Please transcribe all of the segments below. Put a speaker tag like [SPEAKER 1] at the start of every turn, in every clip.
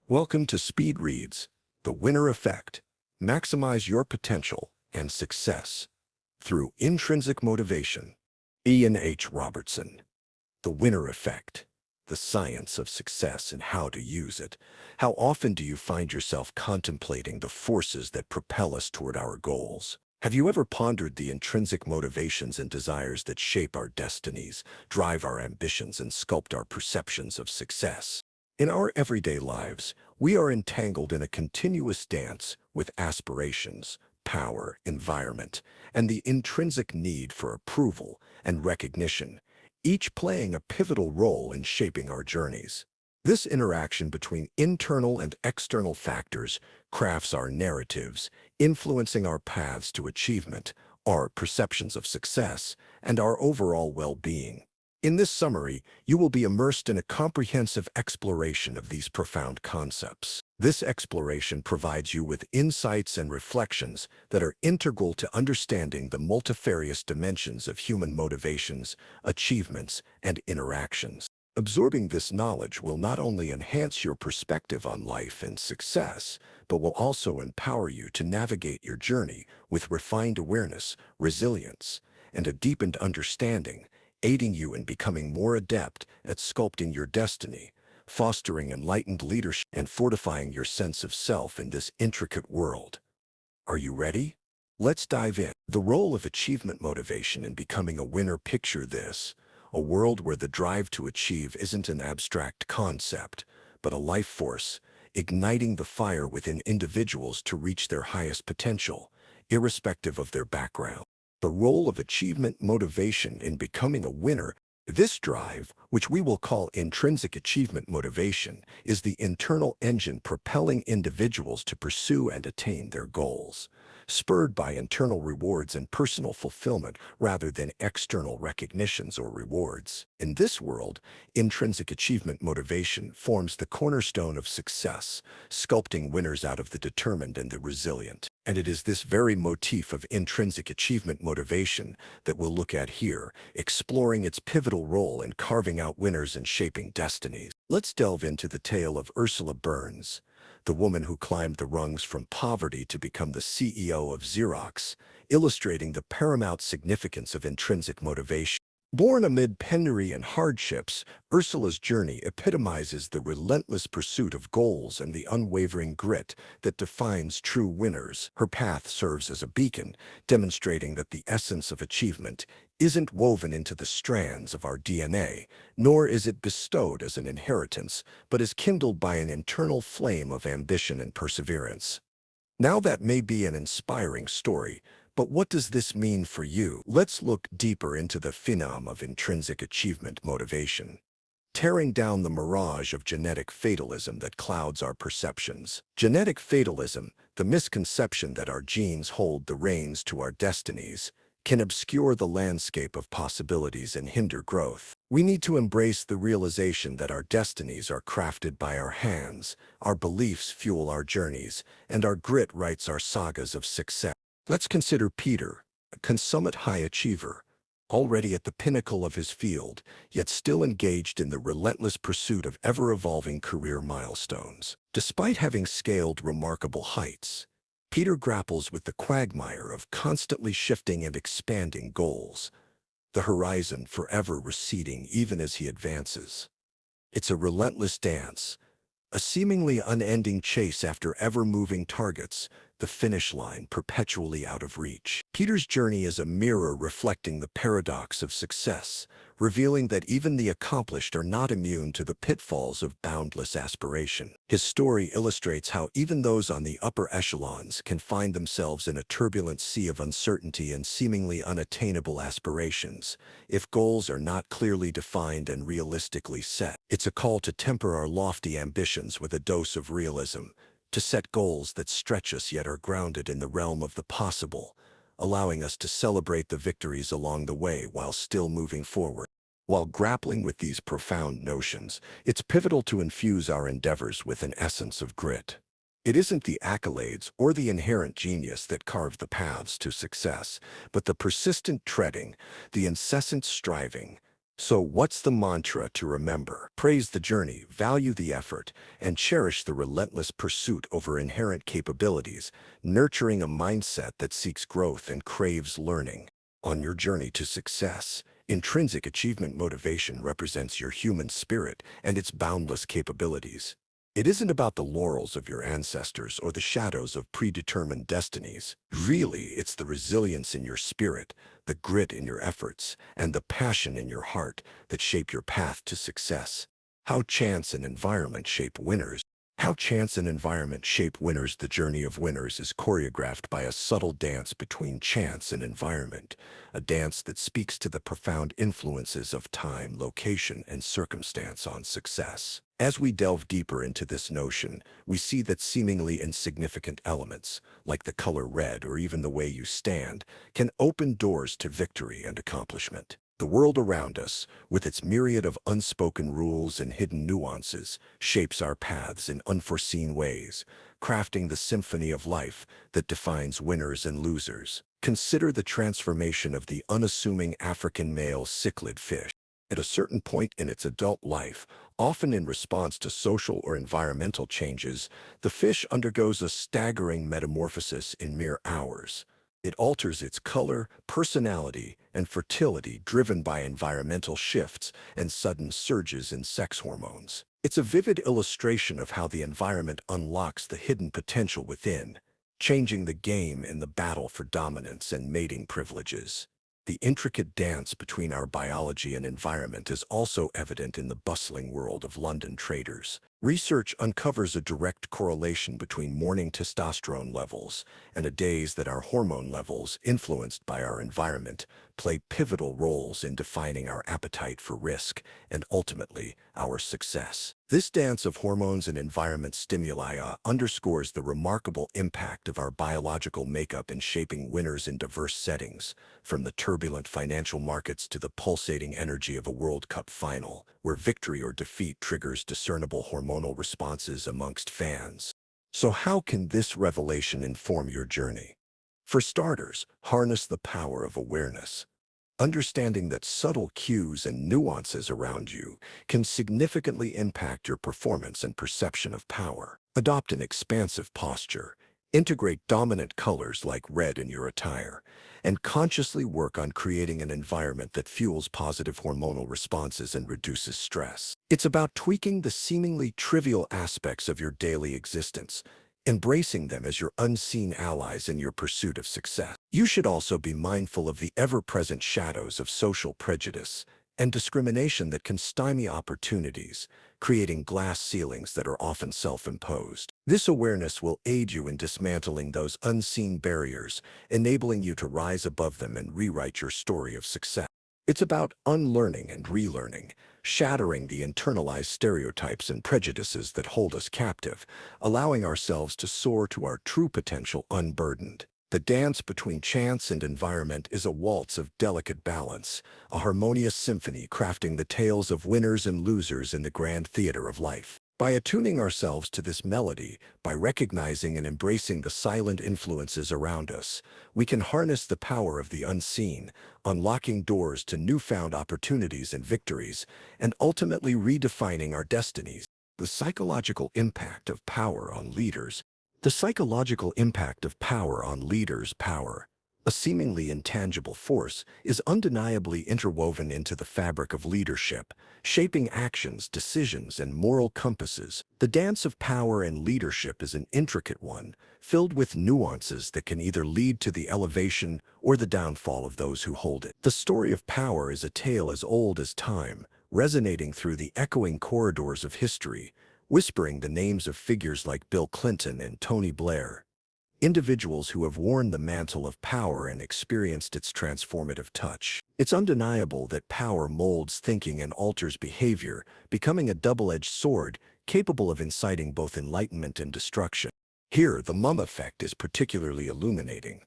[SPEAKER 1] Welcome to Speed Reads, The Winner Effect. Maximize your potential and success through intrinsic motivation. Ian H. Robertson. The Winner Effect. The science of success and how to use it. How often do you find yourself contemplating the forces that propel us toward our goals? Have you ever pondered the intrinsic motivations and desires that shape our destinies, drive our ambitions, and sculpt our perceptions of success? In our everyday lives, we are entangled in a continuous dance with aspirations, power, environment, and the intrinsic need for approval and recognition, each playing a pivotal role in shaping our journeys. This interaction between internal and external factors crafts our narratives, influencing our paths to achievement, our perceptions of success, and our overall well-being. In this summary, you will be immersed in a comprehensive exploration of these profound concepts. This exploration provides you with insights and reflections that are integral to understanding the multifarious dimensions of human motivations, achievements, and interactions. Absorbing this knowledge will not only enhance your perspective on life and success, but will also empower you to navigate your journey with refined awareness, resilience, and a deepened understanding, aiding you in becoming more adept at sculpting your destiny, fostering enlightened leadership, and fortifying your sense of self in this intricate world. Are you ready? Let's dive in. The role of achievement motivation in becoming a winner. Picture this: a world where the drive to achieve isn't an abstract concept, but a life force, igniting the fire within individuals to reach their highest potential, irrespective of their background. The role of achievement motivation in becoming a winner. This drive, which we will call intrinsic achievement motivation, is the internal engine propelling individuals to pursue and attain their goals, spurred by internal rewards and personal fulfillment rather than external recognitions or rewards. In this world, intrinsic achievement motivation forms the cornerstone of success, sculpting winners out of the determined and the resilient. And it is this very motif of intrinsic achievement motivation that we'll look at here, exploring its pivotal role in carving out winners and shaping destinies. Let's delve into the tale of Ursula Burns, the woman who climbed the rungs from poverty to become the CEO of Xerox, illustrating the paramount significance of intrinsic motivation. Born amid penury and hardships, Ursula's journey epitomizes the relentless pursuit of goals and the unwavering grit that defines true winners. Her path serves as a beacon, demonstrating that the essence of achievement isn't woven into the strands of our DNA, nor is it bestowed as an inheritance, but is kindled by an internal flame of ambition and perseverance. Now that may be an inspiring story, but what does this mean for you? Let's look deeper into the phenomenon of intrinsic achievement motivation, tearing down the mirage of genetic fatalism that clouds our perceptions. Genetic fatalism, the misconception that our genes hold the reins to our destinies, can obscure the landscape of possibilities and hinder growth. We need to embrace the realization that our destinies are crafted by our hands, our beliefs fuel our journeys, and our grit writes our sagas of success. Let's consider Peter, a consummate high achiever, already at the pinnacle of his field, yet still engaged in the relentless pursuit of ever-evolving career milestones. Despite having scaled remarkable heights, Peter grapples with the quagmire of constantly shifting and expanding goals, the horizon forever receding even as he advances. It's a relentless dance, a seemingly unending chase after ever-moving targets, the finish line perpetually out of reach. Peter's journey is a mirror reflecting the paradox of success, revealing that even the accomplished are not immune to the pitfalls of boundless aspiration. His story illustrates how even those on the upper echelons can find themselves in a turbulent sea of uncertainty and seemingly unattainable aspirations, if goals are not clearly defined and realistically set. It's a call to temper our lofty ambitions with a dose of realism, to set goals that stretch us yet are grounded in the realm of the possible, allowing us to celebrate the victories along the way while still moving forward. While grappling with these profound notions, it's pivotal to infuse our endeavors with an essence of grit. It isn't the accolades or the inherent genius that carve the paths to success, but the persistent treading, the incessant striving, So what's the mantra to remember? Praise the journey, value the effort, and cherish the relentless pursuit over inherent capabilities, nurturing a mindset that seeks growth and craves learning. On your journey to success, intrinsic achievement motivation represents your human spirit and its boundless capabilities. It isn't about the laurels of your ancestors or the shadows of predetermined destinies. Really, it's the resilience in your spirit, the grit in your efforts, and the passion in your heart that shape your path to success. How chance and environment shape winners. How chance and environment shape winners. The journey of winners is choreographed by a subtle dance between chance and environment, a dance that speaks to the profound influences of time, location, and circumstance on success. As we delve deeper into this notion, we see that seemingly insignificant elements, like the color red or even the way you stand, can open doors to victory and accomplishment. The world around us, with its myriad of unspoken rules and hidden nuances, shapes our paths in unforeseen ways, crafting the symphony of life that defines winners and losers. Consider the transformation of the unassuming African male cichlid fish. At a certain point in its adult life, often in response to social or environmental changes, the fish undergoes a staggering metamorphosis in mere hours. It alters its color, personality, and fertility driven by environmental shifts and sudden surges in sex hormones. It's a vivid illustration of how the environment unlocks the hidden potential within, changing the game in the battle for dominance and mating privileges. The intricate dance between our biology and environment is also evident in the bustling world of London traders. Research uncovers a direct correlation between morning testosterone levels and a days that our hormone levels, influenced by our environment, play pivotal roles in defining our appetite for risk and ultimately our success. This dance of hormones and environment stimuli underscores the remarkable impact of our biological makeup in shaping winners in diverse settings, from the turbulent financial markets to the pulsating energy of a World Cup final, where victory or defeat triggers discernible hormonal responses amongst fans. So how can this revelation inform your journey? For starters, harness the power of awareness. Understanding that subtle cues and nuances around you can significantly impact your performance and perception of power. Adopt an expansive posture, integrate dominant colors like red in your attire, and consciously work on creating an environment that fuels positive hormonal responses and reduces stress. It's about tweaking the seemingly trivial aspects of your daily existence, embracing them as your unseen allies in your pursuit of success. You should also be mindful of the ever-present shadows of social prejudice and discrimination that can stymie opportunities, creating glass ceilings that are often self-imposed. This awareness will aid you in dismantling those unseen barriers, enabling you to rise above them and rewrite your story of success. It's about unlearning and relearning, shattering the internalized stereotypes and prejudices that hold us captive, allowing ourselves to soar to our true potential unburdened. The dance between chance and environment is a waltz of delicate balance, a harmonious symphony crafting the tales of winners and losers in the grand theater of life. By attuning ourselves to this melody, by recognizing and embracing the silent influences around us, we can harness the power of the unseen, unlocking doors to newfound opportunities and victories, and ultimately redefining our destinies. The psychological impact of power on leaders. The psychological impact of power on leaders' power, a seemingly intangible force, is undeniably interwoven into the fabric of leadership, shaping actions, decisions, and moral compasses. The dance of power and leadership is an intricate one, filled with nuances that can either lead to the elevation or the downfall of those who hold it. The story of power is a tale as old as time, resonating through the echoing corridors of history, whispering the names of figures like Bill Clinton and Tony Blair, individuals who have worn the mantle of power and experienced its transformative touch. It's undeniable that power molds thinking and alters behavior, becoming a double-edged sword capable of inciting both enlightenment and destruction. Here, the mum effect is particularly illuminating.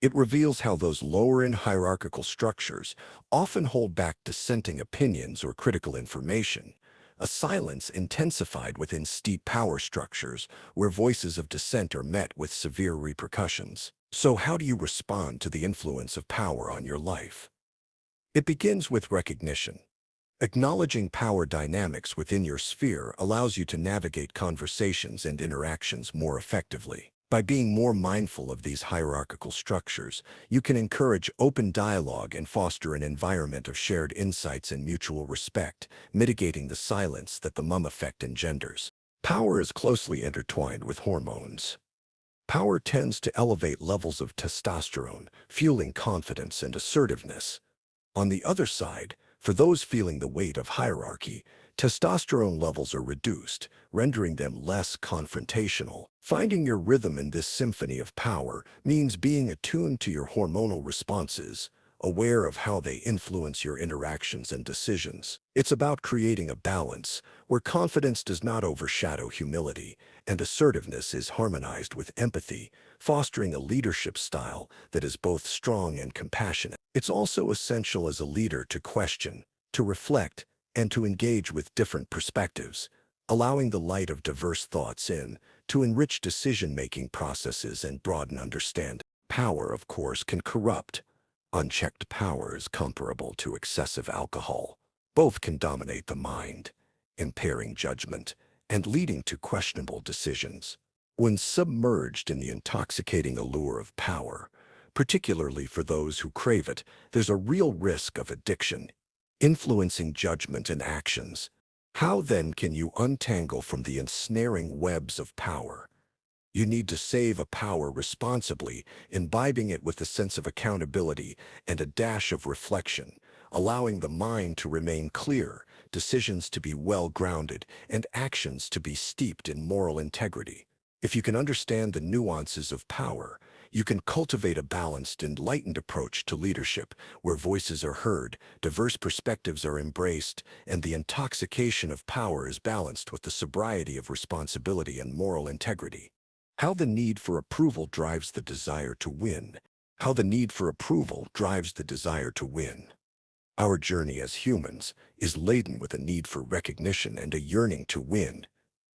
[SPEAKER 1] It reveals how those lower in hierarchical structures often hold back dissenting opinions or critical information, a silence intensified within steep power structures where voices of dissent are met with severe repercussions. So how do you respond to the influence of power on your life? It begins with recognition. Acknowledging power dynamics within your sphere allows you to navigate conversations and interactions more effectively. By being more mindful of these hierarchical structures, you can encourage open dialogue and foster an environment of shared insights and mutual respect, mitigating the silence that the mum effect engenders. Power is closely intertwined with hormones. Power tends to elevate levels of testosterone, fueling confidence and assertiveness. On the other side, for those feeling the weight of hierarchy, testosterone levels are reduced, rendering them less confrontational. Finding your rhythm in this symphony of power means being attuned to your hormonal responses, aware of how they influence your interactions and decisions. It's about creating a balance where confidence does not overshadow humility and assertiveness is harmonized with empathy, fostering a leadership style that is both strong and compassionate. It's also essential as a leader to question, to reflect, and to engage with different perspectives, allowing the light of diverse thoughts in to enrich decision-making processes and broaden understanding. Power, of course, can corrupt. Unchecked power is comparable to excessive alcohol. Both can dominate the mind, impairing judgment and leading to questionable decisions. When submerged in the intoxicating allure of power, particularly for those who crave it, there's a real risk of addiction, influencing judgment and actions. How then can you untangle from the ensnaring webs of power? You need to save a power responsibly, imbibing it with a sense of accountability and a dash of reflection, allowing the mind to remain clear, decisions to be well-grounded, and actions to be steeped in moral integrity. If you can understand the nuances of power, you can cultivate a balanced, enlightened approach to leadership, where voices are heard, diverse perspectives are embraced, and the intoxication of power is balanced with the sobriety of responsibility and moral integrity. How the need for approval drives the desire to win. How the need for approval drives the desire to win. Our journey as humans is laden with a need for recognition and a yearning to win,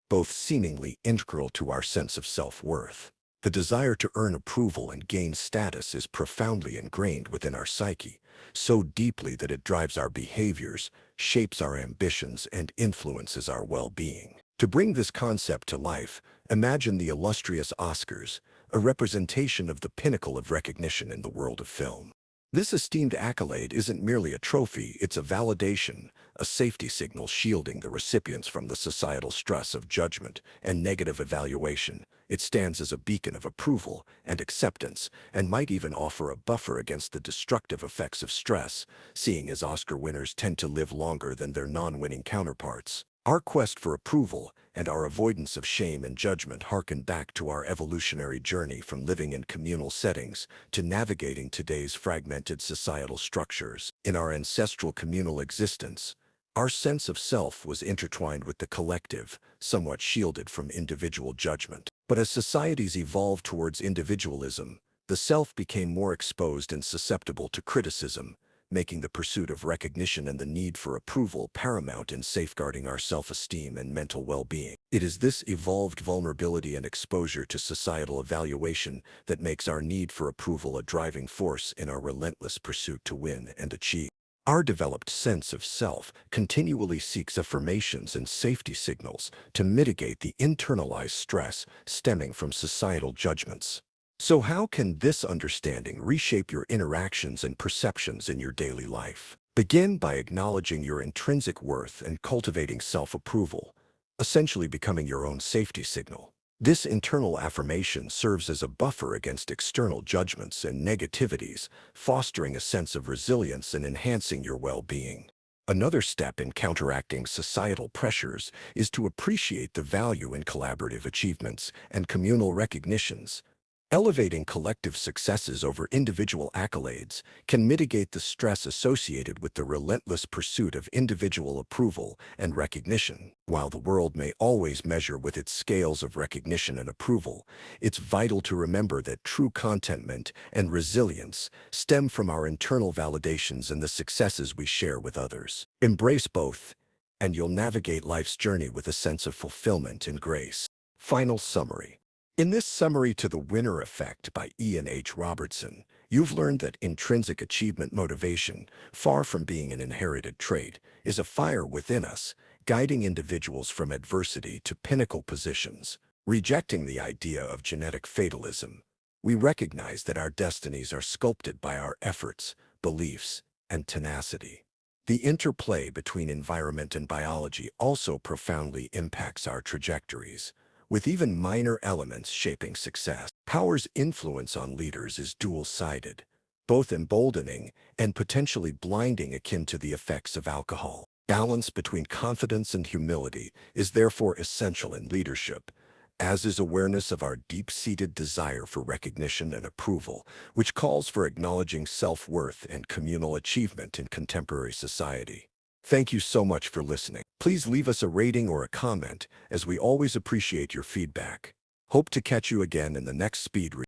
[SPEAKER 1] both seemingly integral to our sense of self-worth. The desire to earn approval and gain status is profoundly ingrained within our psyche, so deeply that it drives our behaviors, shapes our ambitions, and influences our well-being. To bring this concept to life, imagine the illustrious Oscars, a representation of the pinnacle of recognition in the world of film. This esteemed accolade isn't merely a trophy, it's a validation, a safety signal shielding the recipients from the societal stress of judgment and negative evaluation. It stands as a beacon of approval and acceptance, and might even offer a buffer against the destructive effects of stress, seeing as Oscar winners tend to live longer than their non-winning counterparts. Our quest for approval and our avoidance of shame and judgment harken back to our evolutionary journey from living in communal settings to navigating today's fragmented societal structures. In our ancestral communal existence, our sense of self was intertwined with the collective, somewhat shielded from individual judgment. But as societies evolved towards individualism, the self became more exposed and susceptible to criticism, making the pursuit of recognition and the need for approval paramount in safeguarding our self-esteem and mental well-being. It is this evolved vulnerability and exposure to societal evaluation that makes our need for approval a driving force in our relentless pursuit to win and achieve. Our developed sense of self continually seeks affirmations and safety signals to mitigate the internalized stress stemming from societal judgments. So how can this understanding reshape your interactions and perceptions in your daily life? Begin by acknowledging your intrinsic worth and cultivating self-approval, essentially becoming your own safety signal. This internal affirmation serves as a buffer against external judgments and negativities, fostering a sense of resilience and enhancing your well-being. Another step in counteracting societal pressures is to appreciate the value in collaborative achievements and communal recognitions. Elevating collective successes over individual accolades can mitigate the stress associated with the relentless pursuit of individual approval and recognition. While the world may always measure with its scales of recognition and approval, it's vital to remember that true contentment and resilience stem from our internal validations and the successes we share with others. Embrace both, and you'll navigate life's journey with a sense of fulfillment and grace. Final summary. In this summary to the winner effect by Ian H. Robertson, you've learned that intrinsic achievement motivation, far from being an inherited trait, is a fire within us, guiding individuals from adversity to pinnacle positions. Rejecting the idea of genetic fatalism, we recognize that our destinies are sculpted by our efforts, beliefs, and tenacity. The interplay between environment and biology also profoundly impacts our trajectories, with even minor elements shaping success. Power's influence on leaders is dual-sided, both emboldening and potentially blinding, akin to the effects of alcohol. Balance between confidence and humility is therefore essential in leadership, as is awareness of our deep-seated desire for recognition and approval, which calls for acknowledging self-worth and communal achievement in contemporary society. Thank you so much for listening. Please leave us a rating or a comment, as we always appreciate your feedback. Hope to catch you again in the next speed read.